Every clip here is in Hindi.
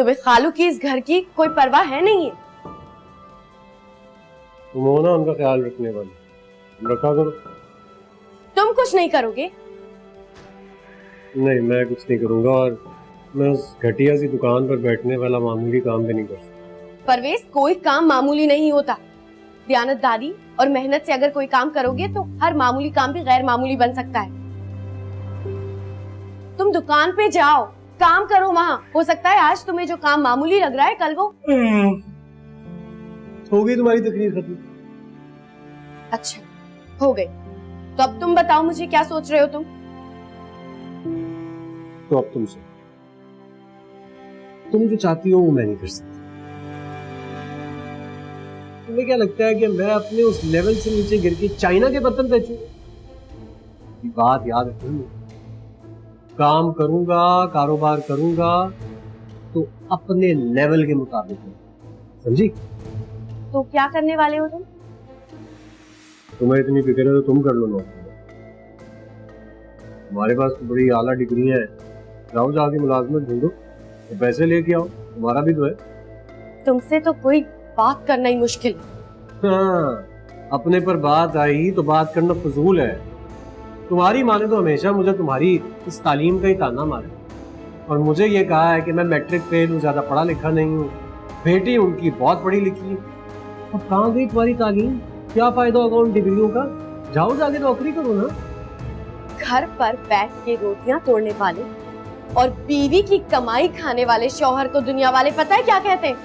तुम्हें खालू की इस घर की कोई परवाह है नहीं है? तुम हो ना उनका ख्याल रखने वाली, तुम रखा करो। तुम कुछ नहीं करोगे? नहीं, मैं कुछ नहीं करूंगा, और मैं उस घटिया सी दुकान पर बैठने वाला मामूली काम भी नहीं कर सकता। परवेज, कोई काम मामूली नहीं होता। दयानतदारी और मेहनत से अगर कोई काम करोगे तो हर मामूली काम भी गैर मामूली बन सकता है। तुम दुकान पे जाओ, काम करो वहाँ। हो सकता है आज तुम्हें जो काम मामूली लग रहा है कल वो हो गई तुम्हारी तकरीर खत्म? अच्छा, हो गई। तो अब तुम बताओ मुझे क्या सोच रहे हो तुम? तो अब तुम जो चाहती हो वो मैं नहीं कर सकती। तुम्हें क्या लगता है कि मैं अपने उस लेवल से नीचे गिर के चाइना के बर्तन बेचूं? ये बात याद रखूंगा। काम करूंगा, कारोबार करूंगा तो अपने लेवल के मुताबिक, समझी? तो क्या करने वाले हो तुम? तुम्हें इतनी फिक्र है तो तुम कर लो नौकरी। तुम्हारे पास तो बड़ी आला डिग्री है, जाओ जाके मुलाजमत ढूंढो, तो पैसे लेके आओ, तुम्हारा भी तो है। तुमसे तो कोई बात करना ही मुश्किल है। हाँ, अपने पर बात आई तो बात करना फजूल है। तुम्हारी माँ ने तो हमेशा मुझे तुम्हारी इस तालीम का ही ताना मारा, और मुझे ये कहा है कि मैं मैट्रिक फेल हूँ, ज्यादा पढ़ा लिखा नहीं हूँ। बेटी उनकी बहुत पढ़ी लिखी है। अब कहाँ गई तुम्हारी तालीम? क्या फायदा होगा उन डिग्रियों का? जाओ जाके नौकरी करो ना। घर पर बैठ के रोटियां तोड़ने वाले और बीवी की कमाई खाने वाले शौहर को दुनिया वाले पता है क्या कहते हैं?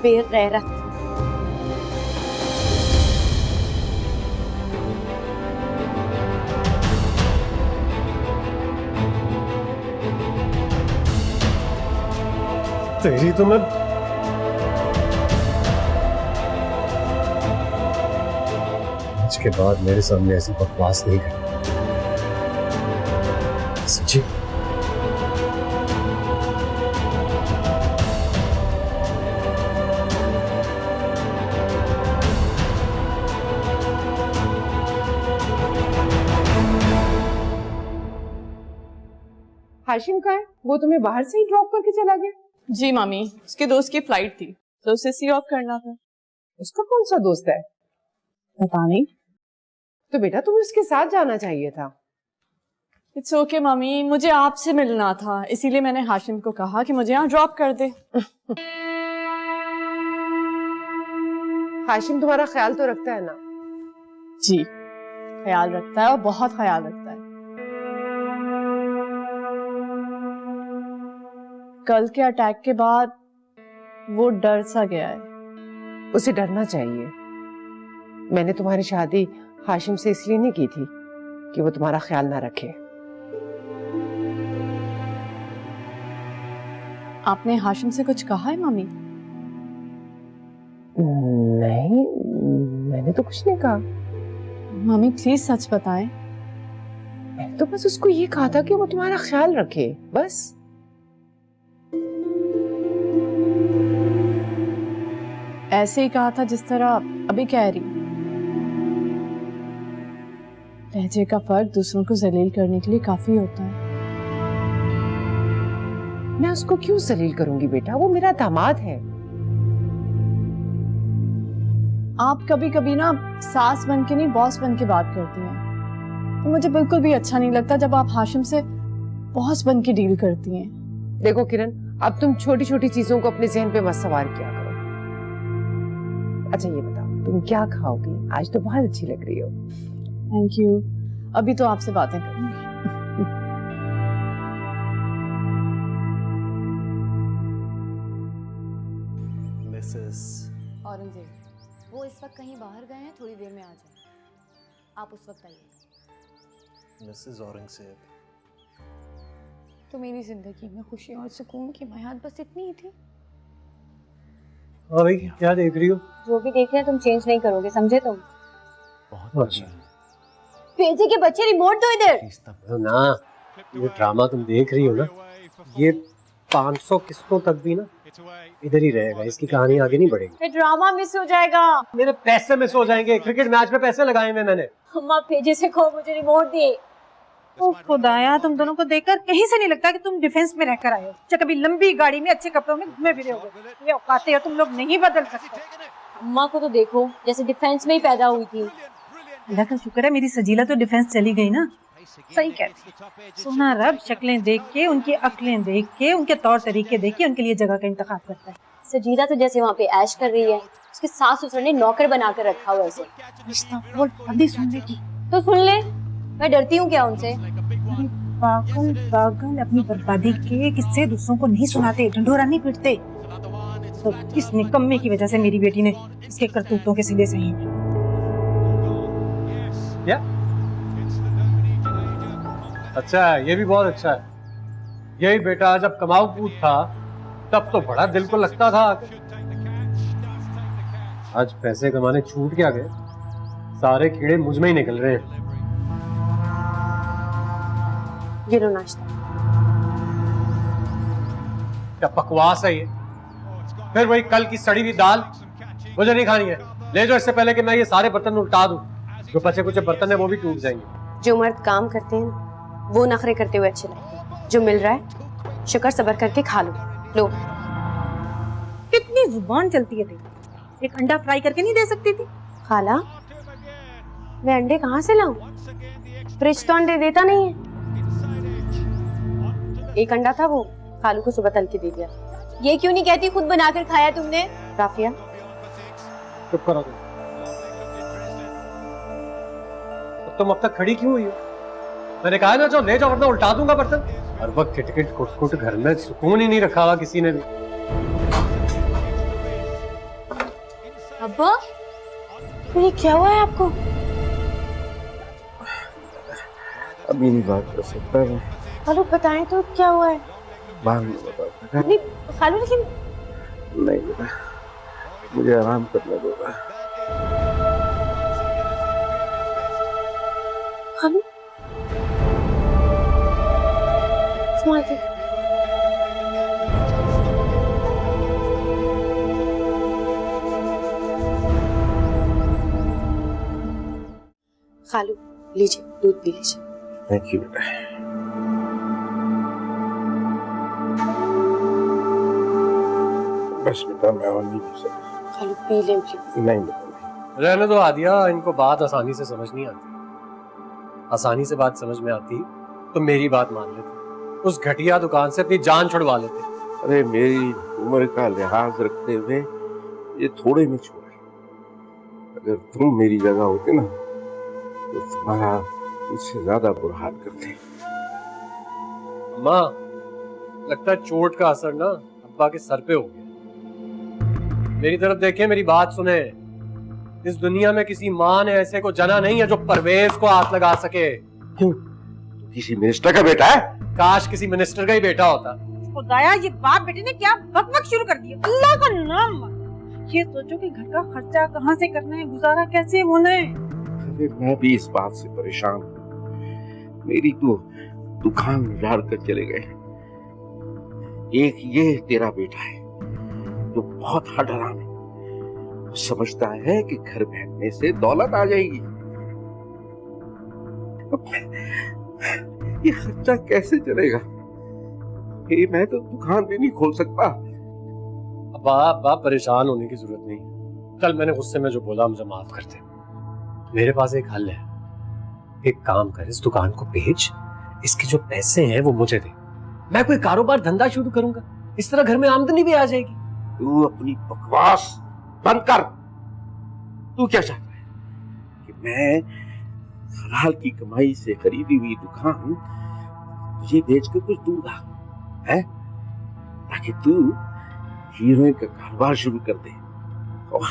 बेगैरत। तेरी तो मैं आज के बाद मेरे सामने ऐसी बकवास नहीं करनी, सच्ची। हाशिम का है? वो तुम्हें बाहर से ही ड्रॉप करके चला गया? जी मामी, उसके दोस्त की फ्लाइट थी तो उसे सी ऑफ करना था। उसका कौन सा दोस्त है? पता नहीं। तो बेटा तुम्हें उसके साथ जाना चाहिए था। इट्स ओके मामी, मुझे आपसे मिलना था, इसीलिए मैंने हाशिम को कहा कि मुझे यहाँ ड्रॉप कर दे। हाशिम तुम्हारा ख्याल तो रखता है ना? जी, ख्याल रखता है और बहुत ख्याल रखता है। कल के अटैक के बाद वो डर सा गया है। उसे डरना चाहिए। मैंने तुम्हारी शादी हाशिम से इसलिए नहीं की थी कि वो तुम्हारा ख्याल ना रखे। आपने हाशिम से कुछ कहा है मामी? नहीं, मैंने तो कुछ नहीं कहा। मामी प्लीज सच बताएं। मैंने तो बस उसको ये कहा था कि वो तुम्हारा ख्याल रखे, बस। ऐसे ही कहा था जिस तरह अभी कह रही। लहजे का फर्क दूसरों को जलील करने के लिए काफी होता है। मैं उसको क्यों जलील करूंगी बेटा? वो मेरा दामाद है। आप कभी कभी ना सास बन के नहीं बॉस बन के बात करती हैं, तो मुझे बिल्कुल भी अच्छा नहीं लगता जब आप हाशिम से बॉस बन के डील करती हैं। देखो किरण, अब तुम छोटी छोटी चीजों को अपने जहन पे मत सवार किया करो। अच्छा ये बताओ, तुम क्या खाओगी? आज तो बहुत अच्छी लग रही हो। Thank you. अभी तो आपसे बातें करूंगी। मिसेस औरंगजेब, वो इस वक्त कहीं बाहर गए हैं, थोड़ी देर में आ जाए। आप उस वक्त आइए। मिसेस औरंगजेब, तो मेरी जिंदगी में खुशी और सुकून की बुनियाद बस इतनी ही थी। हाँ भाई, क्या देख रही हो? जो भी देख रहे हैं तुम चेंज नहीं करोगे, समझे तुम? बहुत अच्छा। भेजे के बच्चे, रिमोट दो इधर। तो ना, ये ड्रामा तुम देख रही हो ना, ये 500 किस्तों तक भी ना इधर ही रहेगा। इसकी कहानी आगे नहीं बढ़ेगी। ड्रामा मिस हो जाएगा। मेरे पैसे मिस हो जाएंगे। क्रिकेट मैच में पैसे लगाए हुए मैंने। अम्मा भेजे से कहो मुझे रिमोट दे। ओ खुदाया, तुम दोनों को देखकर कहीं से नहीं लगता कि तुम डिफेंस में रहकर आए हो। चाहे कभी लंबी गाड़ी में अच्छे कपड़ों में घूमे फिरे होगे। ये औकातें हो तुम लोग नहीं बदल सकते। अम्मा को तो देखो जैसे डिफेंस में ही पैदा हुई थी। अल्लाह का शुक्र है मेरी सजीला तो डिफेंस चली गई ना। सही कहती। सोना रब शक्लें देख के, उनकी अक्लें देख के, उनके तौर तरीके देख के उनके लिए जगह का इंतखाब करता है। सजीदा तो जैसे वहाँ पे ऐश कर रही है, उसके सास ससुर ने नौकर बनाकर रखा हुआ उसे। रिश्ता बोल बंदी सुनने की। तो सुन ले, मैं डरती हूँ क्या उनसे? अरे पागल पागल, अपनी बर्बादी के किस्से दूसरों को नहीं सुनाते, ढंढोरा नहीं पीटते। तो इस निकम्मे की वजह से मेरी बेटी ने इसके करतूतों के सिले सही। क्या? अच्छा है, ये भी बहुत अच्छा है। यही बेटा जब कमाऊ पूत था तब तो बड़ा दिल को लगता था। आज पैसे कमाने छूट क्या गए, सारे कीड़े मुझ में ही निकल रहे हैं। ये लो नाश्ता। क्या बकवास है ये? फिर वही कल की सड़ी हुई दाल मुझे नहीं खानी है। ले जाओ इससे पहले कि मैं ये सारे बर्तन उल्टा दूं। जो बचे कुछ बर्तन है वो भी टूट जाएंगे। जो मर्द काम करते हैं वो नखरे करते हुए अच्छे लगते हैं। जो मिल रहा है शुक्र सब्र करके खा लो। लो। कितनी जुबान चलती है तेरी। एक अंडा फ्राई करके नहीं दे सकती थी? खाला, मैं अंडे कहाँ से लाऊं? फ्रिज तो अंडे देता नहीं है। एक अंडा था वो खालू को सुबह तल के दे दिया। ये क्यों नहीं कहती खुद बनाकर खाया तुमने? राफिया चुप करो तुम अब तक खड़ी क्यों हुई हो? मैंने कहा ना, जो ले जाओ वरना उल्टा दूंगा बर्तन। हर वक्त खिटखिट कुट घर में सुकून ही नहीं रखा हुआ किसी ने भी। अब्बा, ये क्या हुआ है आपको? अभी नहीं बात कर सकता मैं। खालू बताएं तो क्या हुआ है? बाद में बता। नहीं खालू, लेकिन नहीं बेटा, मुझे आराम करने दो। खालू संभाल के। खालू लीजिए, दूध पी लीजिए। थैंक यू बेटा। बस बेटा, मैं और नहीं पी सकता। खालू पी लें प्लीज। नहीं बेटा नहीं। रहने दो आदिया, इनको बात आसानी से समझ नहीं आती। आसानी से बात समझ में आती तो मेरी बात मान लेते, उस घटिया दुकान से अपनी जान छुड़वा लेते। अरे मेरी उम्र का लिहाज रखते हुए ये थोड़े में छोड़े। अगर तुम मेरी जगह होते ना तो तुम्हारा मुझसे ज्यादा बुरा हाल करते। अम्मा, लगता है चोट का असर ना अब्बा के सर पे हो गया। मेरी तरफ देखें, मेरी बात सुने। इस दुनिया में किसी माँ ने ऐसे को जना नहीं है जो परवेज को हाथ लगा सके। क्यों? तो किसी मिनिस्टर का बेटा है? काश किसी मिनिस्टर का ही बेटा होता। खुदाया, ये बाप बेटे ने क्या बकबक शुरू कर दिया। अल्लाह का नाम लो। ये सोचो कि घर का खर्चा कहाँ से करना है, गुजारा कैसे होना है। अरे मैं भी इस बात से परेशान हूँ। मेरी तो दुकान उजाड़ कर चले गए। एक ये तेरा बेटा है जो बहुत हठराम है। वो समझता है कि घर बैठने से दौलत आ जाएगी। ये खर्चा कैसे चलेगा? मैं तो दुकान भी नहीं खोल सकता। अब्बा परेशान होने की जरूरत नहीं। कल मैंने गुस्से में जो बोला मुझे माफ कर दे। मेरे पास एक हल है। एक काम कर, इस दुकान को बेच, इसके जो पैसे हैं वो मुझे दे। मैं कोई कारोबार धंधा शुरू करूंगा, इस तरह घर में आमदनी भी आ जाएगी। तू अपनी बकवास बंद कर। तू क्या चाहता है कि मैं हलाल की कमाई से खरीदी हुई दुकान तुझे बेचकर कुछ दूंगा, है? ताकि तू हीरोइन का कारोबार शुरू कर दे और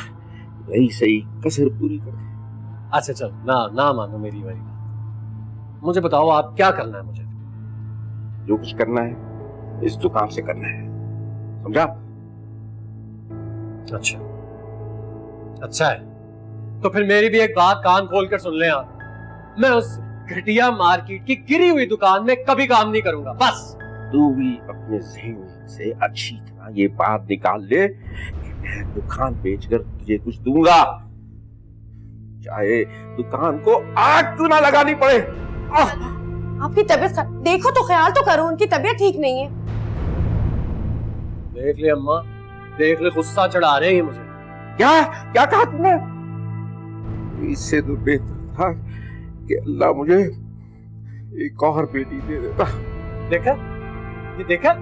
रही सही कसर पूरी कर दे। अच्छा चल, ना मानो मेरी वाली बात। मुझे बताओ आप क्या करना है मुझे? जो कुछ करना है इस दुकान से करना है, समझा? अच्छा है, तो फिर मेरी भी एक बात कान खोल कर सुन लें आप। मैं उस घटिया मार्केट की गिरी हुई दुकान में कभी काम नहीं करूंगा, बस। तू भी अपने ज़हन से अच्छी तरह ये बात निकाल ले कि मैं दुकान बेचकर तुझे कुछ दूंगा, चाहे दुकान को आग क्यों ना लगानी पड़े। आपकी तबीयत देखो तो, ख्याल तो करो, उनकी तबीयत ठीक नहीं है। देख ले अम्मा, देख ले, गुस्सा चढ़ा रहे हैं मुझे। क्या क्या कहा तुमने? इससे तो बेहतर था कि अल्लाह मुझे एक और बेटी दे देता। देखा, ये देखा,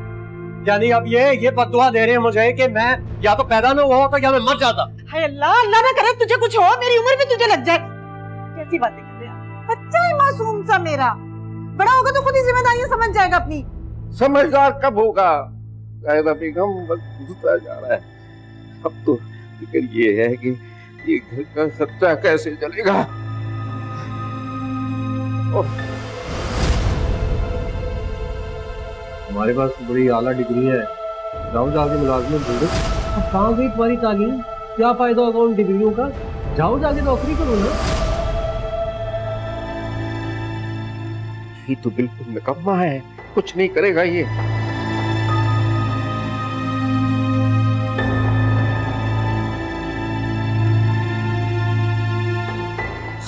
यानी अब ये बद्दुआ दे रहे हैं मुझे कि मैं या तो पैदा ना हुआ होता या मैं मर जाता। हाय अल्लाह, अल्लाह ना करे तुझे कुछ हो, मेरी उम्र भी तुझे लग जाए। कैसी बातें कर रहे हैं? बच्चा है मासूम सा मेरा, बड़ा होगा तो खुद ही जिम्मेदारियां समझ जाएगा अपनी। समझदार कब होगा? कायदा बेगम बस घुसता जा रहा है। अब तो फिक्र ये है कि ये घर का खर्चा कैसे चलेगा। हमारे पास तो बड़ी आला डिग्री है, जाओ जाके मुलाजमत ढूंढो। अब कहाँ गई तुम्हारी तालीम? क्या फायदा होगा उन डिग्रियों का? जाओ जाके नौकरी करो ना। ये तो बिल्कुल निकम्मा है, कुछ नहीं करेगा ये।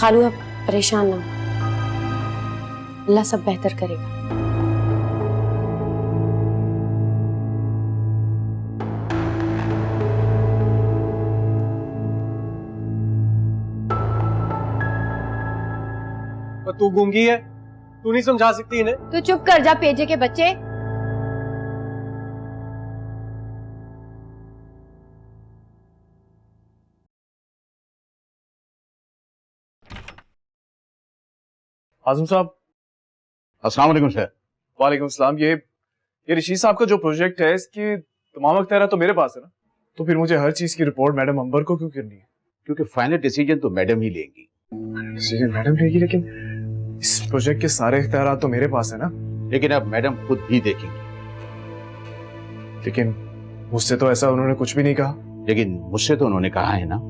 खालू आप परेशान ना हो, अल्लाह सब बेहतर करेगा। पर तू गूंगी है, तू नहीं समझा सकती इन्हें? तू चुप कर जा पेजे के बच्चे। आजम साहब। अस्सलाम वालेकुम सर। वालेकुम सलाम। ये ऋषि साहब का जो प्रोजेक्ट है, इसकी तमाम अख्तियार तो मेरे पास है ना, तो फिर मुझे हर चीज की रिपोर्ट मैडम अंबर को क्यों करनी है? क्योंकि फाइनल डिसीजन तो मैडम ही लेंगी। डिसीजन मैडम लेगी, लेकिन इस प्रोजेक्ट के सारे अख्तियार तो मेरे पास है ना। लेकिन अब मैडम खुद भी देखेंगी। लेकिन मुझसे तो ऐसा उन्होंने कुछ भी नहीं कहा। लेकिन मुझसे तो उन्होंने कहा है ना।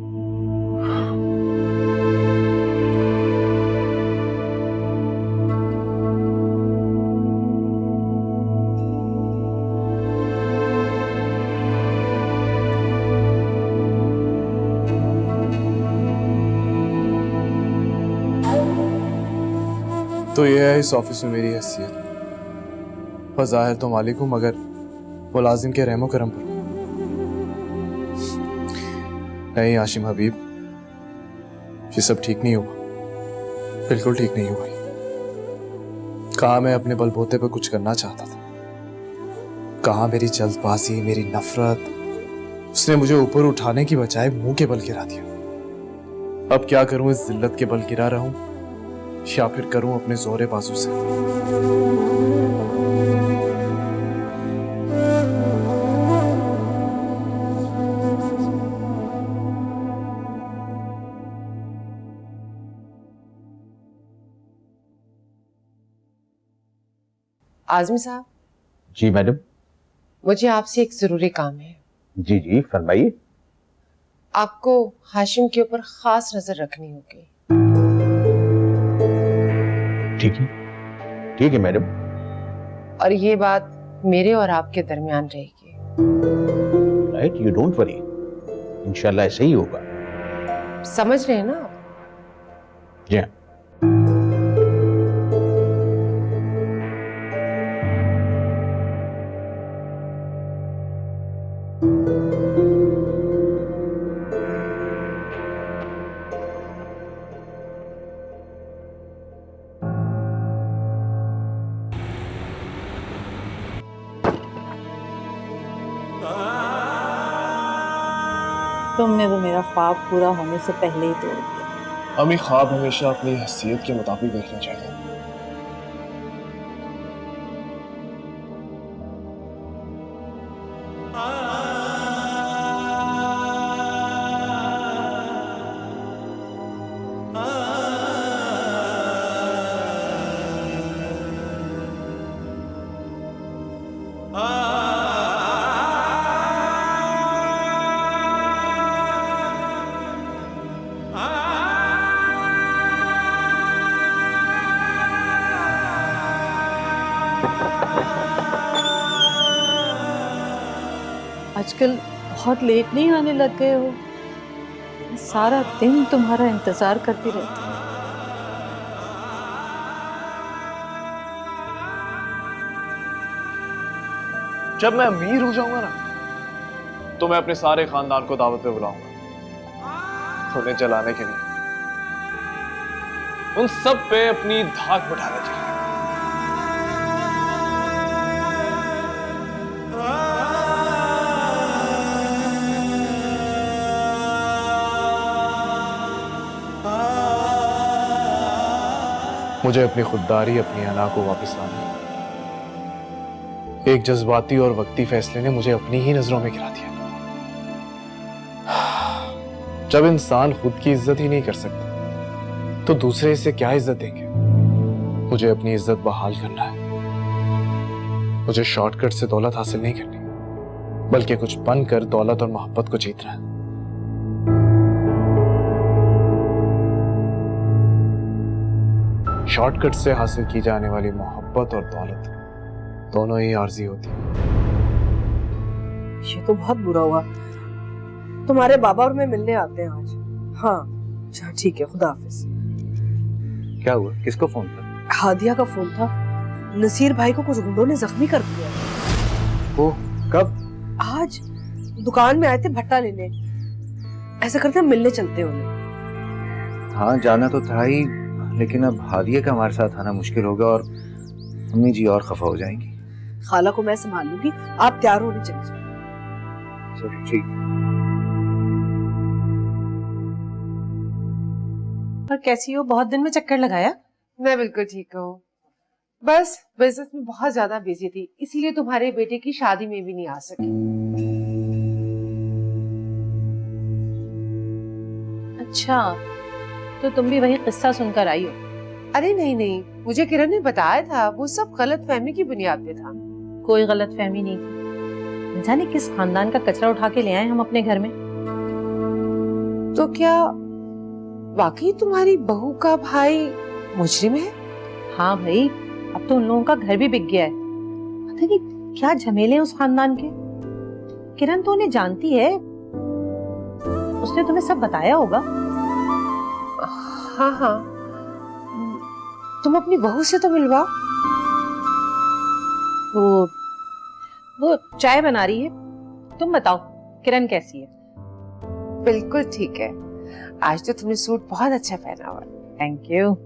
तो ये है इस ऑफिस में मेरी हैसियत। बज़ाहिर तो मालिक हूं, मगर मुलाजिम के रहमो करम पर। नहीं आशिम हबीब, ये सब ठीक नहीं हुआ, बिल्कुल ठीक नहीं हुआ। कहा मैं अपने बलबूते पर कुछ करना चाहता था, कहा मेरी जल्दबाजी, मेरी नफरत, उसने मुझे ऊपर उठाने की बजाय मुंह के बल गिरा दिया। अब क्या करूं, इस जिल्लत के बल गिरा रहूं या फिर करूं अपने जोरे बाजू से? आजमी साहब। जी मैडम। मुझे आपसे एक जरूरी काम है। जी जी फरमाइए। आपको हाशिम के ऊपर खास नजर रखनी होगी। ठीक है मैडम। और ये बात मेरे और आपके दरमियान रहेगी। राइट, यू डोंट वरी, इंशाल्लाह ऐसे ही होगा। समझ रहे हैं ना आप? जी हाँ। तुमने तो मेरा ख्वाब पूरा होने से पहले ही तोड़ दिया। हमें ख्वाब हमेशा अपनी हैसियत के मुताबिक देखना चाहिए। आजकल बहुत लेट नहीं आने लग गए हो? सारा दिन तुम्हारा इंतजार करती रहती हूँ। जब मैं अमीर हो जाऊंगा ना तो मैं अपने सारे खानदान को दावत पे बुलाऊंगा उन्हें जलाने के लिए, उन सब पे अपनी धाक बढ़ाने के लिए। मुझे अपनी खुददारी, अपनी अना को वापस लाना है। एक जज्बाती और वक्ती फैसले ने मुझे अपनी ही नजरों में गिरा दिया। जब इंसान खुद की इज्जत ही नहीं कर सकता तो दूसरे इसे क्या इज्जत देंगे। मुझे अपनी इज्जत बहाल करना है। मुझे शॉर्टकट से दौलत हासिल नहीं करनी, बल्कि कुछ बनकर दौलत और मोहब्बत को जीतना है। शॉर्टकट से हासिल की जाने वाली मोहब्बत और दौलत दोनों ही आर्जी होती है। ये तो बहुत बुरा हुआ। तुम्हारे बाबा और मैं मिलने आते हैं आज। हाँ अच्छा ठीक है, खुदा हाफिज। क्या हुआ? किसको फोन था? हादिया का फोन था। नसीर भाई को कुछ गुंडों ने जख्मी कर दिया। ओ कब? आज दुकान में आए थे भट्टा लेने। ऐसा करते हैं मिलने चलते हैं उन्हें। हाँ जाना तो था ही, लेकिन अब हादिया का हमारे साथ आना मुश्किल होगा और अम्मी जी और खफा हो जाएंगी। खाला को मैं संभाल लूंगी, आप तैयार होने चले जाओ। चलो ठीक। पर कैसी हो? बहुत दिन में चक्कर लगाया। मैं बिल्कुल ठीक हूँ, बस बिजनेस में बहुत ज्यादा बिजी थी, इसीलिए तुम्हारे बेटे की शादी में भी नहीं आ सकी। अच्छा, तो तुम भी वही किस्सा सुनकर आई हो? अरे नहीं नहीं, मुझे किरण ने बताया था, वो सब गलत फहमी की बुनियाद पे था। कोई गलत फहमी नहीं थी। न जाने किस खानदान का कचरा उठा के ले आए हम अपने घर में। तो क्या वाकई तुम्हारी बहू का भाई मुजरिम है? हाँ भाई, अब तो उन लोगों का घर भी बिक गया है। पता नहीं क्या झमेले हैं उस खानदान के। किरण तो उन्हें जानती है, उसने तुम्हें सब बताया होगा। हाँ हाँ, तुम अपनी बहू से तो मिलवा। वो चाय बना रही है। तुम बताओ किरण कैसी है? बिल्कुल ठीक है। आज तो तुमने सूट बहुत अच्छा पहना हुआ। Thank you.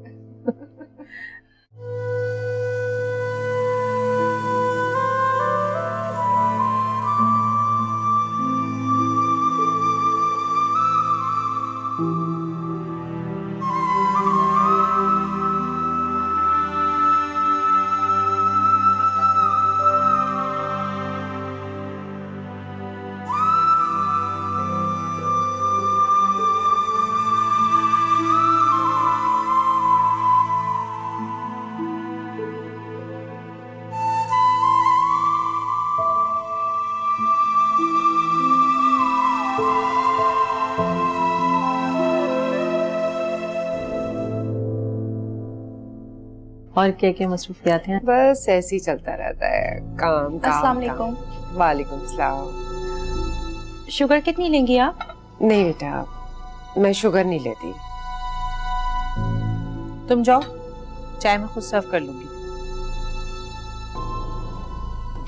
और क्या मसरूफियात हैं? बस ऐसे ही चलता रहता है, काम काम। अस्सलाम वालेकुम। वालेकुम सलाम। शुगर कितनी लेंगी आप? नहीं बेटा, मैं शुगर नहीं लेती। तुम जाओ, चाय मैं खुद सर्व कर लूंगी।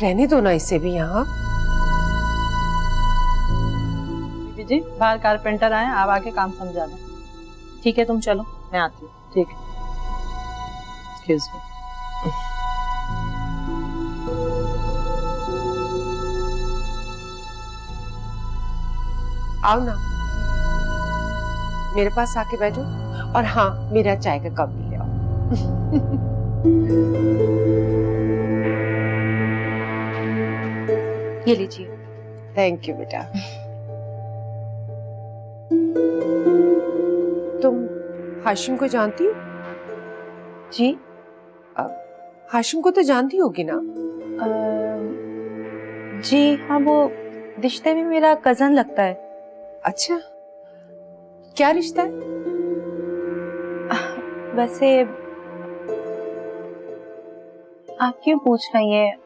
रहने दो ना इसे भी यहाँ। बीबी जी, बाहर कारपेंटर आए, आप आके काम समझा दें। ठीक है, तुम चलो, मैं आती हूँ। ठीक है। Excuse me. आओ ना, मेरे पास आके बैठो, और हाँ, मेरा चाय का कप भी ले आओ। ये लीजिए। थैंक यू बेटा। तुम हाशिम को जानती हो? जी, हाशिम को तो जानती होगी ना? जी हाँ, वो रिश्ते में मेरा कजन लगता है। अच्छा, क्या रिश्ता है? वैसे आप क्यों पूछ रही हैं?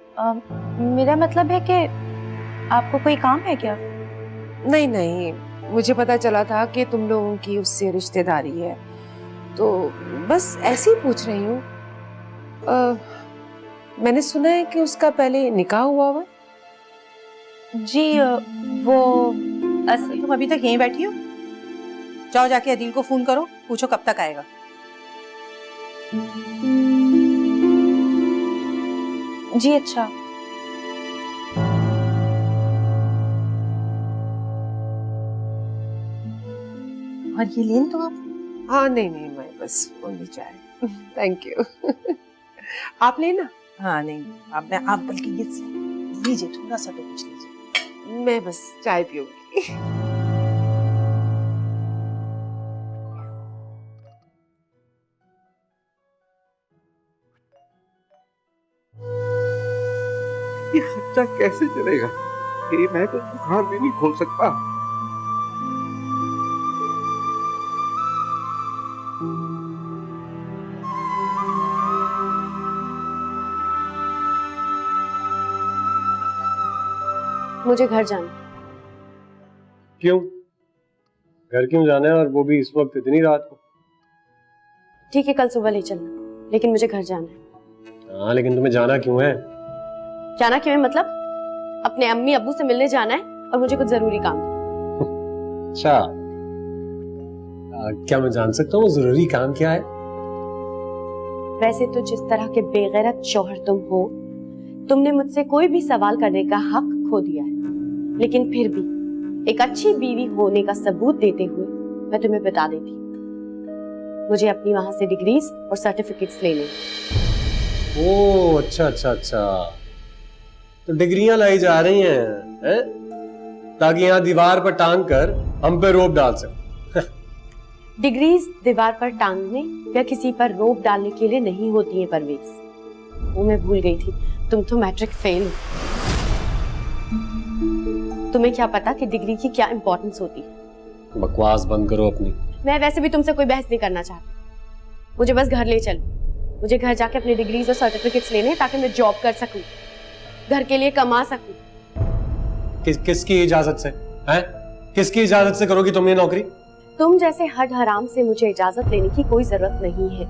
मेरा मतलब है कि आपको कोई काम है क्या? नहीं नहीं, मुझे पता चला था कि तुम लोगों की उससे रिश्तेदारी है, तो बस ऐसे ही पूछ रही हूँ। मैंने सुना है कि उसका पहले निकाह हुआ हुआ। जी वो तुम अभी तक यहीं बैठी हो? जाओ जाके अदील को फोन करो, पूछो कब तक आएगा। जी अच्छा। और ये लेन तो आप? हाँ नहीं नहीं, मैं बस ओनली चाय। Thank you. आप लेना। हाँ नहीं, आप बल्कि ये लीजिए, थोड़ा सा तो कुछ लीजिए। मैं बस चाय पीऊंगी। ये खर्चा कैसे चलेगा? ये मैं तो दुकान भी नहीं खोल सकता। मुझे घर जाना। क्यों? घर क्यों जाना है, और वो भी इस वक्त इतनी रात को? ठीक है, कल सुबह ले चलना, लेकिन मुझे घर जाना है। हाँ, लेकिन तुम्हें जाना क्यों है? जाना क्यों है मतलब? अपने अम्मी अब्बू से मिलने जाना है और मुझे कुछ जरूरी काम है। अच्छा, क्या मैं जान सकता हूँ वो जरूरी काम क्या है? वैसे तो जिस तरह के बेगैरत शौहर तुम हो, तुमने मुझसे कोई भी सवाल करने का हक खो दिया है, लेकिन फिर भी एक अच्छी बीवी होने का सबूत देते हुए मैं तुम्हें बता देती हूँ, मुझे अपनी वहां से डिग्रीज और सर्टिफिकेट्स लेने। ओह अच्छा अच्छा अच्छा, तो डिग्रियां लाई जा रही हैं, ताकि यहाँ दीवार पर टांग कर हम पे रोप डाल सके। डिग्रीज दीवार पर टांगने या किसी पर रोप डालने के लिए नहीं होती है परवेज। वो मैं भूल गई थी, तुम तो मैट्रिक फेल हो। तुम्हें क्या पता कि डिग्री की क्या इंपॉर्टेंस होती है। बकवास बंद करो अपनी। मैं वैसे भी तुमसे कोई बहस नहीं करना चाहती, मुझे बस घर ले चलो। मुझे घर जाके अपनी डिग्रीज और सर्टिफिकेट्स लेने हैं ताकि मैं जॉब कर सकूं, घर के लिए कमा सकूं। किसकी इजाजत से? हैं? किसकी इजाजत से करोगी तुम ये नौकरी? तुम जैसे हड हराम से मुझे इजाजत लेने की कोई जरूरत नहीं है।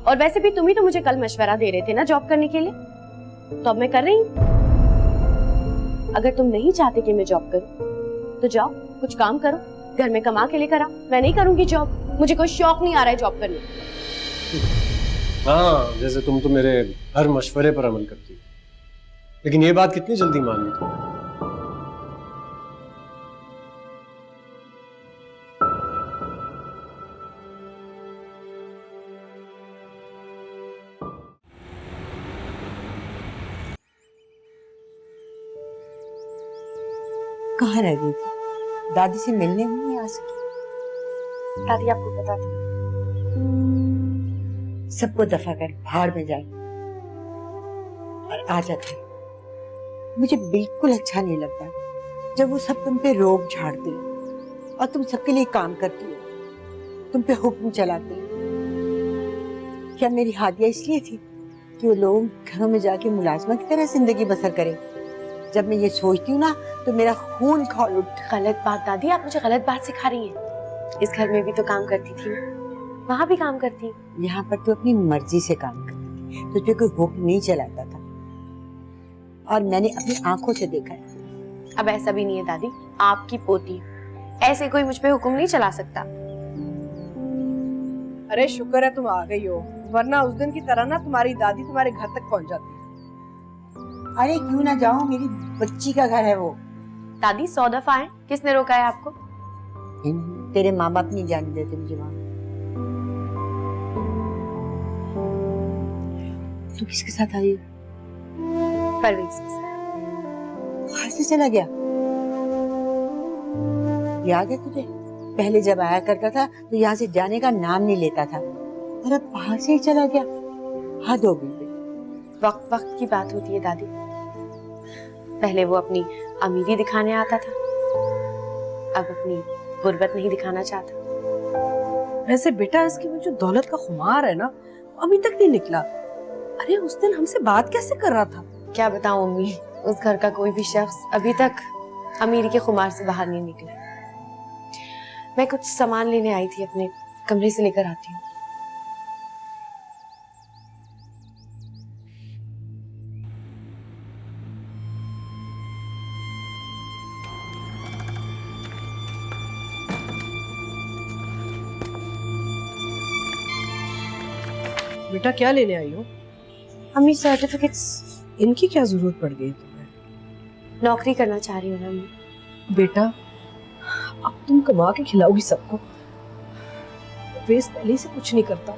और वैसे भी तुम ही तो मुझे कल मशवरा दे रहे थे ना जॉब करने के लिए, तो अब मैं कर रही हूँ। अगर तुम नहीं चाहते कि मैं जॉब करूं, तो जाओ कुछ काम करो, घर में कमा के लेकर आओ। मैं नहीं करूंगी जॉब, मुझे कोई शौक नहीं आ रहा है जॉब करने। हाँ, जैसे तुम तो मेरे हर मशवरे पर अमल करती हो, लेकिन ये बात कितनी जल्दी मान ली तुमने? कहाँ रह गई थी? दादी से मिलने नहीं आ सकी? दादी आपको बता दी, सबको दफा कर भाड़ में जाए और आ जाते। मुझे बिल्कुल अच्छा नहीं लगता जब वो सब तुम पे रोब झाड़ते हैं और तुम सबके लिए काम करती हो, तुम पे हुक्म चलाते हैं। क्या मेरी हादिया इसलिए थी कि वो लोग घरों में जाके मुलाजमा की तरह जिंदगी बसर करें? जब मैं ये सोचती हूँ ना तो मेरा खून खौल उठता। गलत बात दादी, आप मुझे गलत बात सिखा रही हैं। इस घर में भी तो काम करती थी, वहां भी काम करती हूँ। यहाँ पर तो अपनी मर्जी से काम करती थी, तुझ पे कोई हुक्म नहीं चलाता था, और मैंने अपनी आंखों से देखा है। अब ऐसा भी नहीं है दादी, आपकी पोती ऐसे कोई मुझ पे हुक्म नहीं चला सकता। अरे शुक्र है तुम आ गई हो, वरना उस दिन की तरह ना तुम्हारी दादी तुम्हारे घर तक पहुंच जाती। अरे क्यों ना जाऊं, मेरी बच्ची का घर है वो। दादी 100 दफा है, किसने रोका है आपको? तेरे माँ बाप नहीं जाने देते मुझे वहां। तू किसके साथ आई? परवेज के साथ। बाहर से चला गया? याद है तुझे, पहले जब आया करता था तो यहाँ से जाने का नाम नहीं लेता था, और अब बाहर से ही चला गया। हद हो गई। वक्त वक्त की बात होती है दादी, पहले वो अपनी अमीरी दिखाने आता था, अब अपनी गुर्बत नहीं दिखाना चाहता। वैसे बेटा इसकी वो जो दौलत का खुमार है ना, अभी तक नहीं निकला। अरे उस दिन हमसे बात कैसे कर रहा था? क्या बताऊं अम्मी, उस घर का कोई भी शख्स अभी तक अमीरी के खुमार से बाहर नहीं निकला। मैं कुछ सामान लेने आई थी, अपने कमरे से लेकर आती हूँ। बेटा क्या लेने आई हो? अम्मी सर्टिफिकेट्स। इनकी क्या जरूरत पड़ गई तुम्हें? नौकरी करना चाह रही हूँ ना अम्मी। बेटा अब तुम कमा के खिलाओगी सबको। वेस पहले से कुछ नहीं करता,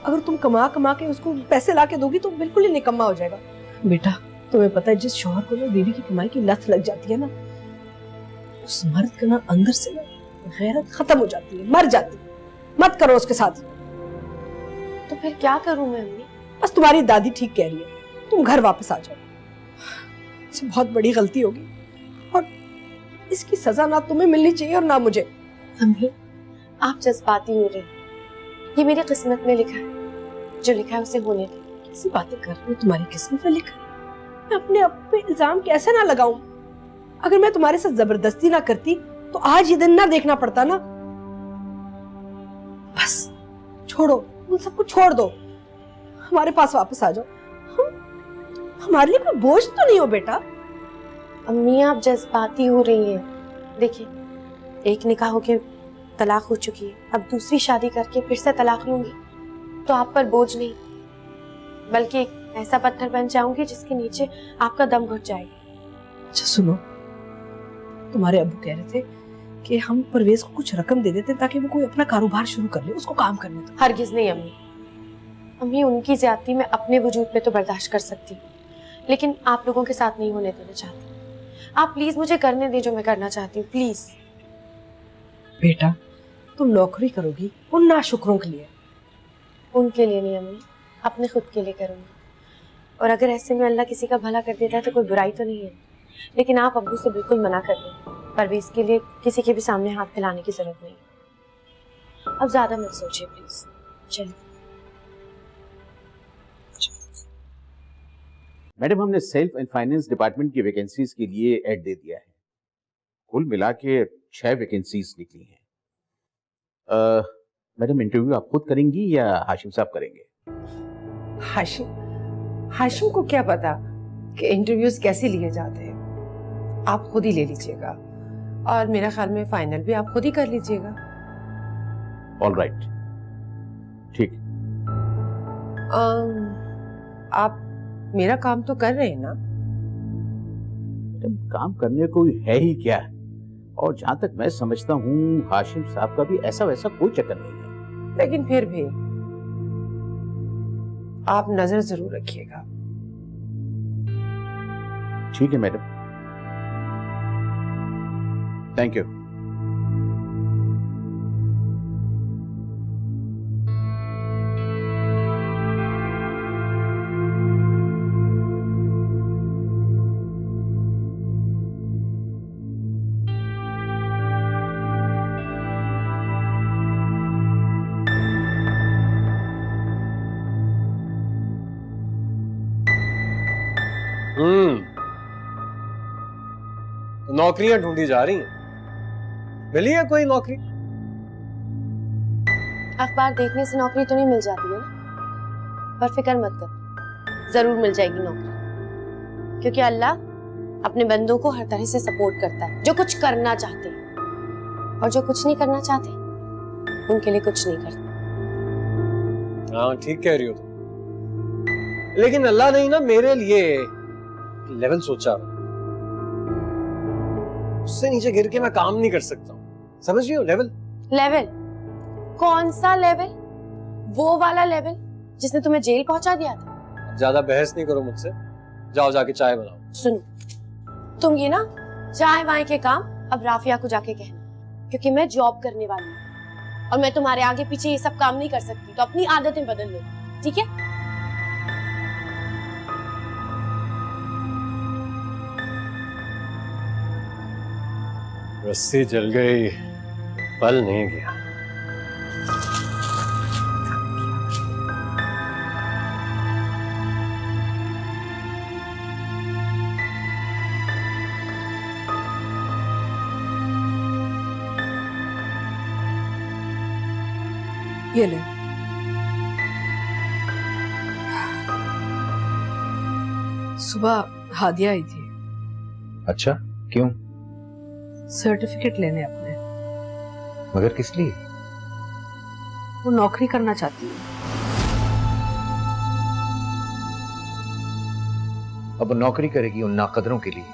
अगर तुम कमा कमा के उसको पैसे ला के दोगी तो बिल्कुल ही निकम्मा हो जाएगा। बेटा तुम्हें पता है जिस शौहर को ना बीवी की कमाई की लत लग जाती है ना, उस मर्द का ना अंदर से ना गैरत खत्म हो जाती है, मर जाती है। मत करो उसके साथ। तो फिर क्या करूं मैं अम्मी? बस तुम्हारी दादी ठीक कह रही है, तुम घर वापस आ जाओ। इससे बहुत बड़ी गलती होगी और इसकी सजा ना तुम्हें मिलनी चाहिए और ना मुझे। अम्मी आप जज्बाती हो रही, ये मेरी किस्मत में लिखा है, जो लिखा है उसे होने दे। कैसी बातें कर रही हो, तुम्हारी किस्मत में लिखा? मैं अपने आप पे इल्जाम कैसे ना लगाऊं? अगर मैं तुम्हारे साथ जबरदस्ती ना करती तो आज ये दिन ना देखना पड़ता ना। बस छोड़ो, उन सबको छोड़ दो, हमारे पास वापस आ जाओ। हमारे लिए कोई बोझ तो नहीं हो बेटा। अम्मी आप जज्बाती हो रही हैं। देखिए, एक निकाह होके तलाक हो चुकी है, अब दूसरी शादी करके फिर से तलाक लूंगी तो आप पर बोझ नहीं, बल्कि एक ऐसा पत्थर बन जाऊंगी जिसके नीचे आपका दम घुट जाएगा। अच्छा सुनो, तुम्हारे अब्बू कह रहे थे कि हम परवेज को कुछ रकम दे देते ताकि वो कोई अपना कारोबार शुरू कर ले, उसको काम करने दो। हरगिज नहीं अम्मी, अम्मी उनकी ज्यादती मैं अपने वजूद पे तो बर्दाश्त कर सकती हूँ, लेकिन आप लोगों के साथ नहीं होने देना चाहती। आप प्लीज मुझे करने दे जो मैं करना चाहती हूँ, प्लीज। बेटा तुम नौकरी करोगी उन नाशुक्रों के लिए? उनके लिए नहीं अम्मी, अपने खुद के लिए करूंगी। और अगर ऐसे में अल्लाह किसी का भला कर देता है तो कोई बुराई तो नहीं है, लेकिन आप अब्बू से बिल्कुल मना कर दें। परवेज के लिए किसी के भी सामने हाथ फैलाने की जरूरत नहीं है। अब ज्यादा मत सोचिए प्लीज। चलिए। मैडम हमने सेल्फ एंड फाइनेंस डिपार्टमेंट की वैकेंसीज के लिए ऐड दे दिया है। कुल मिला के 6 वैकेंसीज निकली हैं। मैडम इंटरव्यू आप खुद करेंगी या हाशिम साहब करेंगे? हाशिम को क्या पता कि इंटरव्यूज कैसे लिए जाते हैं। आप खुद ही ले लीजिएगा और मेरा ख्याल में फाइनल भी आप खुद ही कर लीजिएगा। ऑल राइट, ठीक। आप मेरा काम तो कर रहे हैं ना? मैडम काम करने को है ही क्या, और जहां तक मैं समझता हूँ हाशिम साहब का भी ऐसा वैसा कोई चक्कर नहीं है। लेकिन फिर भी आप नजर जरूर रखिएगा। ठीक है मैडम, थैंक यू। तो नौकरियां ढूंढी जा रही हैं, मिली है कोई नौकरी? अखबार देखने से नौकरी तो नहीं मिल जाती है ना, पर फिक्र मत कर, जरूर मिल जाएगी नौकरी, क्योंकि अल्लाह अपने बंदों को हर तरह से सपोर्ट करता है, जो कुछ करना चाहते हैं, और जो कुछ नहीं करना चाहते उनके लिए कुछ नहीं करता। हाँ ठीक कह रही हो तुम, लेकिन अल्लाह ने ना मेरे लिए लेवल सोचा, उससे नीचे गिर के मैं काम नहीं कर सकता हूँ, समझ रही हो? Level level? कौन सा लेवल? वो वाला लेवल जिसने तुम्हें जेल पहुंचा दिया था? ज्यादा बहस नहीं करो मुझसे, जाओ जाके चाय बनाओ। सुनो, तुम ये ना चाय वाय के काम अब राफिया को जाके कहना, क्योंकि मैं जॉब करने वाली हूँ और मैं तुम्हारे आगे पीछे ये सब काम नहीं कर सकती, तो अपनी आदतें बदल लो, ठीक है? रस्सी जल गई, पल नहीं गया। ये ले। सुबह हादिया आई थी। अच्छा, क्यों? सर्टिफिकेट लेने अपने। मगर किस लिए? वो नौकरी करना चाहती है। अब वो नौकरी करेगी उन नाकदरों के लिए।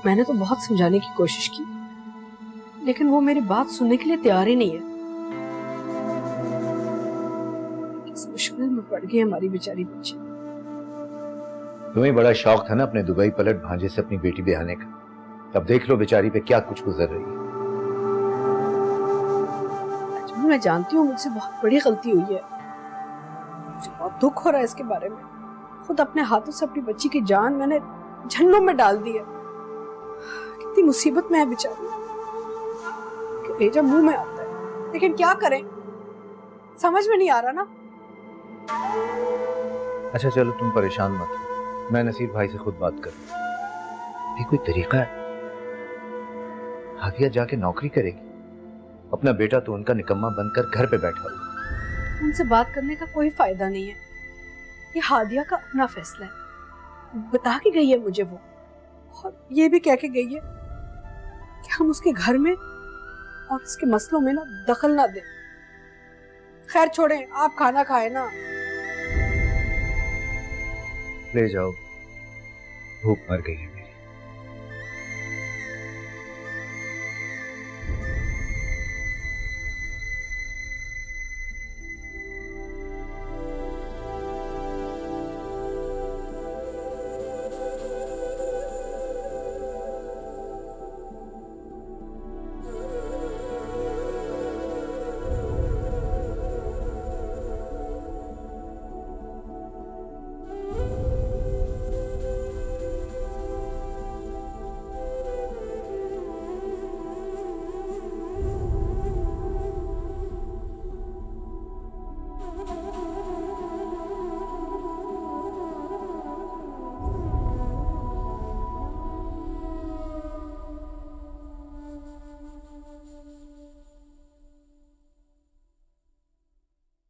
मैंने तो बहुत समझाने की कोशिश की, लेकिन वो मेरी बात सुनने के लिए तैयार ही नहीं है। किस मुश्किल में पड़ गई हमारी बेचारी बच्ची। तुम्हें बड़ा शौक था ना अपने दुबई पलट भांजे से अपनी बेटी ब्याहने का, अब देख लो बेचारी पे क्या कुछ गुजर रही है। अजमल, मैं जानती हूँ मुझसे बहुत बड़ी गलती हुई है, मुझे बहुत दुख हो रहा है इसके बारे में। खुद अपने हाथों से अपनी बच्ची की जान मैंने झन्नों में डाल दी है। कितनी मुसीबत में है बेचारी, कलेजा मुंह में आता है, लेकिन क्या करें, समझ में नहीं आ रहा ना। अच्छा चलो तुम परेशान मत हो, मैं नसीर भाई से खुद बात करूँ। ये कोई तरीका है? हादिया जाके नौकरी करेगी, अपना बेटा तो उनका निकम्मा बनकर घर पे बैठा हुआ। उनसे बात करने का कोई फायदा नहीं है, ये हादिया का अपना फैसला है। बता के गई है मुझे वो, और ये भी कह के गई है कि हम उसके घर में और उसके मसलों में ना दखल ना दें। खैर छोड़ें, आप खाना खाए ना। ले जाओ, भूख मर गई है मेरी।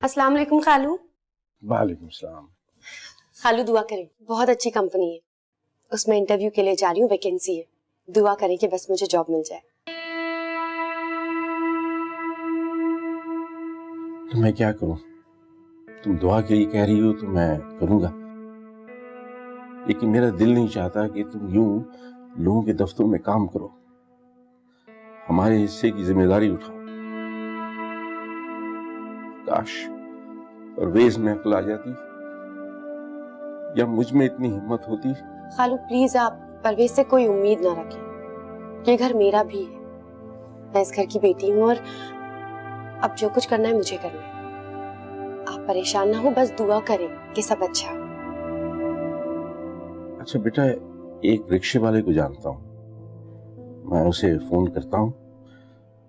अस्सलाम वालेकुम खालू। वालेकुम सलाम। खालू दुआ करें, बहुत अच्छी कंपनी है, उसमें इंटरव्यू के लिए जा रही हूँ, वैकेंसी है, दुआ करें कि बस मुझे जॉब मिल जाए। तो मैं क्या करूं? तुम दुआ के लिए कह रही हो तो मैं करूंगा, लेकिन मेरा दिल नहीं चाहता कि तुम यूं लोगों के दफ्तरों में काम करो, हमारे हिस्से की जिम्मेदारी उठाओ। काश परवेज में अक्ल आ जाती, या मुझ में इतनी हिम्मत होती। खालू प्लीज आप परवेज से कोई उम्मीद ना रखें, ये घर मेरा भी है, मैं इस घर की बेटी हूँ और अब जो कुछ करना है मुझे करना है। आप परेशान ना हो, बस दुआ करें कि सब अच्छा हो। अच्छा बेटा, एक रिक्शे वाले को जानता हूँ, मैं उसे फोन करता हूँ,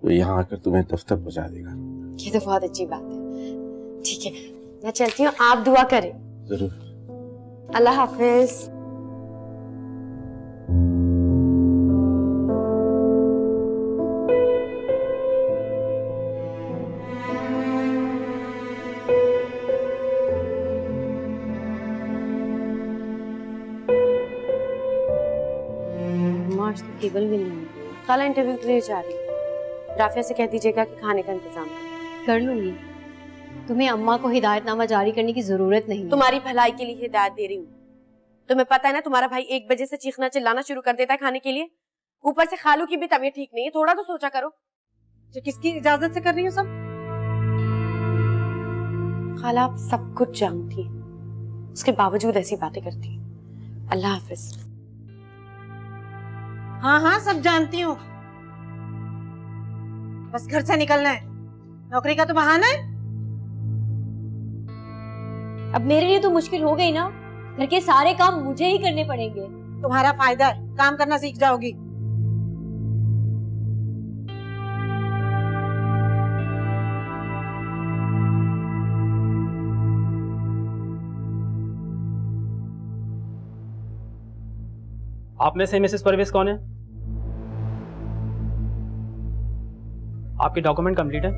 तो यहाँ आकर तुम्हें दफ्तर पहुंचा देगा। ये तो बहुत अच्छी बात है। ठीक है, मैं चलती हूँ, आप दुआ करें। जरूर। अल्लाह हाफिज। आज तो केबल भी नहीं, कल इंटरव्यू के लिए जा रही हूँ। राफिया से कह दीजिएगा कि खाने का इंतजाम कर लूंगी। तुम्हें अम्मा को हिदायतनामा जारी करने की जरूरत नहीं है। तुम्हारी भलाई के लिए हिदायत दे रही हूँ। तुम्हें पता है ना, तुम्हारा भाई 1 बजे से चीखना चिल्लाना शुरू कर देता है खाने के लिए, ऊपर से खालू की भी तबीयत ठीक नहीं है, थोड़ा तो सोचा करो। जो किसकी इजाजत से कर रही हो सब? खाला आप सब कुछ जानती है, उसके बावजूद ऐसी बातें करती है। अल्लाह हाफिज। हाँ हाँ सब जानती हूँ, बस घर से निकलना है, नौकरी का तो बहाना है। अब मेरे लिए तो मुश्किल हो गई ना, घर के सारे काम मुझे ही करने पड़ेंगे। तुम्हारा फायदा है, काम करना सीख जाओगी। आप में से मिसेस परवेज कौन है? आपके डॉक्यूमेंट कंप्लीट है?